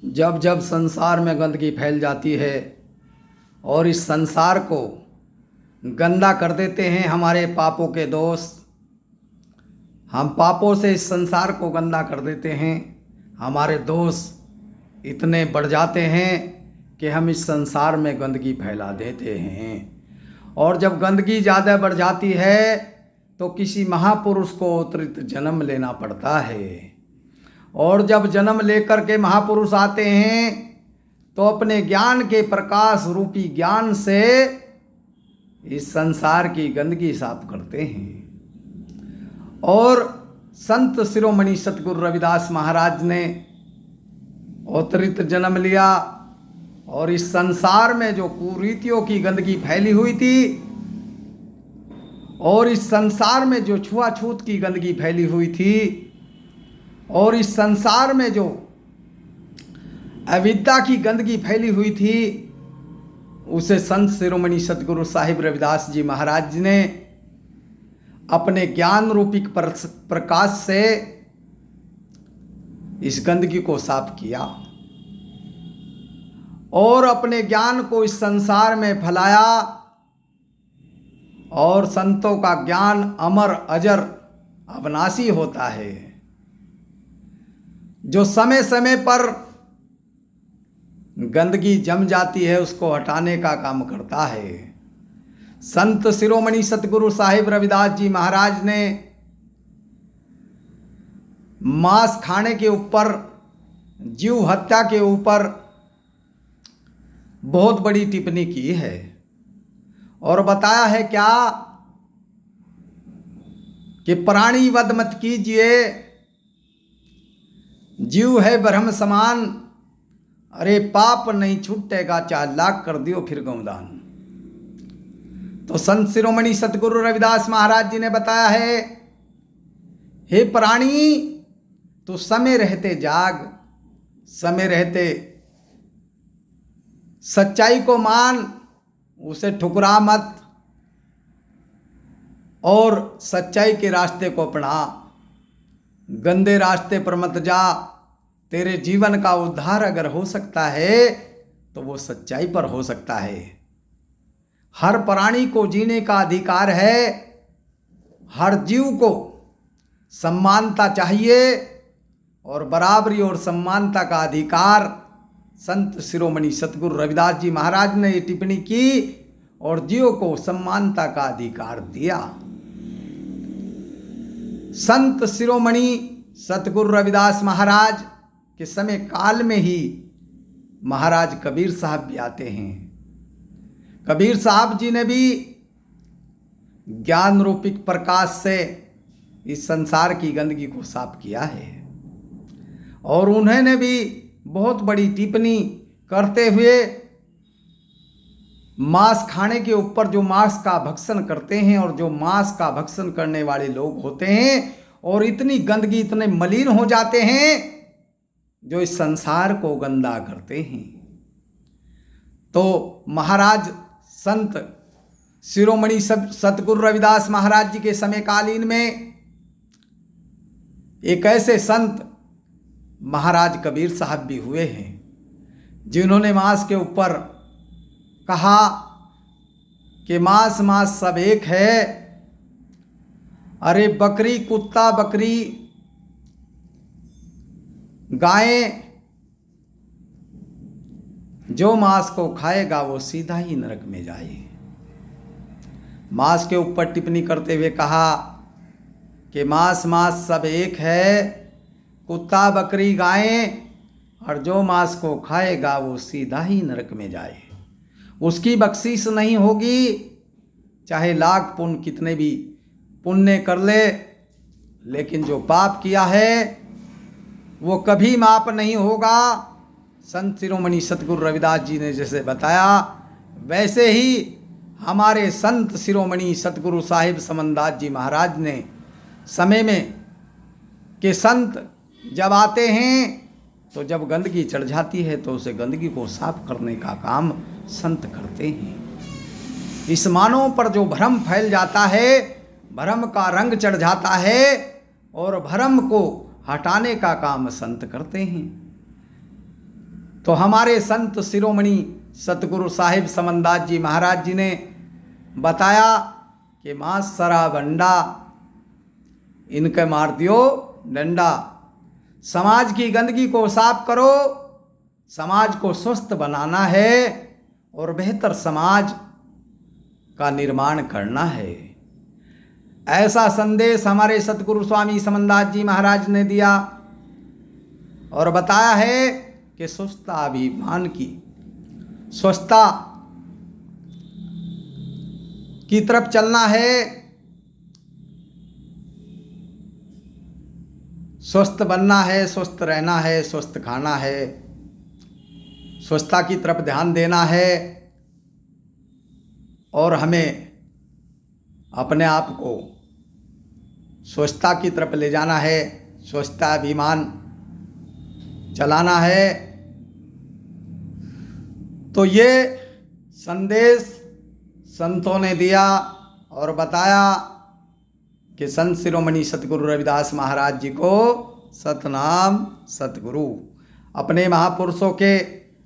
जब जब संसार में गंदगी फैल जाती है और इस संसार को गंदा कर देते हैं हमारे पापों के दोस्त, हम पापों से इस संसार को गंदा कर देते हैं। हमारे दोस्त इतने बढ़ जाते हैं कि हम इस संसार में गंदगी फैला देते हैं। और जब गंदगी ज़्यादा बढ़ जाती है तो किसी महापुरुष को अतिरिक्त जन्म लेना पड़ता है। और जब जन्म लेकर के महापुरुष आते हैं तो अपने ज्ञान के प्रकाश रूपी ज्ञान से इस संसार की गंदगी साफ करते हैं। और संत शिरोमणि सतगुरु रविदास महाराज ने अतिरिक्त जन्म लिया और इस संसार में जो कुरीतियों की गंदगी फैली हुई थी और इस संसार में जो छुआछूत की गंदगी फैली हुई थी और इस संसार में जो अविद्या की गंदगी फैली हुई थी, उसे संत शिरोमणि सतगुरु साहिब रविदास जी महाराज ने अपने ज्ञान रूपी प्रकाश से इस गंदगी को साफ किया और अपने ज्ञान को इस संसार में फैलाया। और संतों का ज्ञान अमर अजर अविनाशी होता है, जो समय समय पर गंदगी जम जाती है उसको हटाने का काम करता है। संत शिरोमणि सतगुरु साहिब रविदास जी महाराज ने मांस खाने के ऊपर, जीव हत्या के ऊपर बहुत बड़ी टिप्पणी की है और बताया है क्या कि प्राणी वध मत कीजिए, जीव है ब्रह्म समान, अरे पाप नहीं छूटेगा चाहे लाख कर दियो फिर गौदान। तो संत शिरोमणि सतगुरु रविदास महाराज जी ने बताया है, हे प्राणी तू समय रहते जाग, समय रहते सच्चाई को मान, उसे ठुकरा मत और सच्चाई के रास्ते को अपना, गंदे रास्ते पर मत जा। तेरे जीवन का उद्धार अगर हो सकता है तो वो सच्चाई पर हो सकता है। हर प्राणी को जीने का अधिकार है, हर जीव को समानता चाहिए और बराबरी और समानता का अधिकार संत शिरोमणि सतगुरु रविदास जी महाराज ने ये टिप्पणी की और जीव को समानता का अधिकार दिया। संत शिरोमणि सतगुरु रविदास महाराज के समय काल में ही महाराज कबीर साहब भी आते हैं। कबीर साहब जी ने भी ज्ञान रूपी प्रकाश से इस संसार की गंदगी को साफ किया है और उन्होंने भी बहुत बड़ी टिप्पणी करते हुए मांस खाने के ऊपर, जो मांस का भक्षण करते हैं और जो मांस का भक्षण करने वाले लोग होते हैं और इतनी गंदगी, इतने मलिन हो जाते हैं जो इस संसार को गंदा करते हैं। तो महाराज संत शिरोमणि सतगुरु रविदास महाराज जी के समय कालीन में एक ऐसे संत महाराज कबीर साहब भी हुए हैं जिन्होंने मांस के ऊपर कहा कि मांस मांस सब एक है, अरे बकरी कुत्ता, बकरी गायें, जो मांस को खाएगा वो सीधा ही नरक में जाए। मांस के ऊपर टिप्पणी करते हुए कहा कि मांस मांस सब एक है, कुत्ता बकरी गायें, और जो मांस को खाएगा वो सीधा ही नरक में जाए। उसकी बख्शीश नहीं होगी, चाहे लाख पुण्य कितने भी पुण्य कर ले, लेकिन जो पाप किया है वो कभी माफ नहीं होगा। संत शिरोमणि सतगुरु रविदास जी ने जैसे बताया, वैसे ही हमारे संत शिरोमणि सतगुरु साहिब समनदास जी महाराज ने समय में कि संत जब आते हैं तो जब गंदगी चढ़ जाती है तो उसे गंदगी को साफ करने का काम संत करते हैं। इस मानव पर जो भ्रम फैल जाता है, भ्रम का रंग चढ़ जाता है और भ्रम को हटाने का काम संत करते हैं। तो हमारे संत शिरोमणि सतगुरु साहिब समनदास जी महाराज जी ने बताया कि माँ सरा बंडा इनके मार दियो डंडा। समाज की गंदगी को साफ करो, समाज को स्वस्थ बनाना है और बेहतर समाज का निर्माण करना है। ऐसा संदेश हमारे सतगुरु स्वामी समनदास जी महाराज ने दिया और बताया है कि स्वच्छता अभियान की, स्वच्छता की तरफ चलना है, स्वस्थ बनना है, स्वस्थ रहना है, स्वस्थ खाना है, स्वच्छता की तरफ ध्यान देना है और हमें अपने आप को स्वच्छता की तरफ ले जाना है, स्वच्छता अभियान चलाना है। तो ये संदेश संतों ने दिया और बताया कि संत शिरोमणि सतगुरु रविदास महाराज जी को सतनाम सतगुरु। अपने महापुरुषों के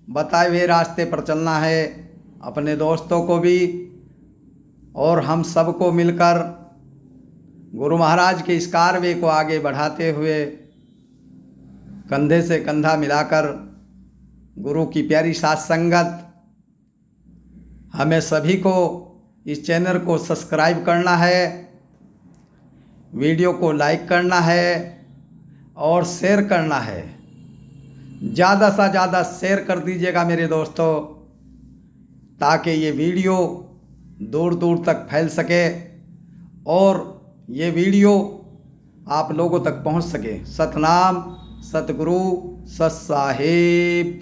बताए हुए रास्ते पर चलना है, अपने दोस्तों को भी और हम सबको मिलकर गुरु महाराज के इस कार्य को आगे बढ़ाते हुए कंधे से कंधा मिलाकर गुरु की प्यारी साथ संगत, हमें सभी को इस चैनल को सब्सक्राइब करना है, वीडियो को लाइक करना है और शेयर करना है। ज़्यादा से ज़्यादा शेयर कर दीजिएगा मेरे दोस्तों, ताकि ये वीडियो दूर दूर तक फैल सके और ये वीडियो आप लोगों तक पहुंच सके। सतनाम सतगुरु सत साहिब।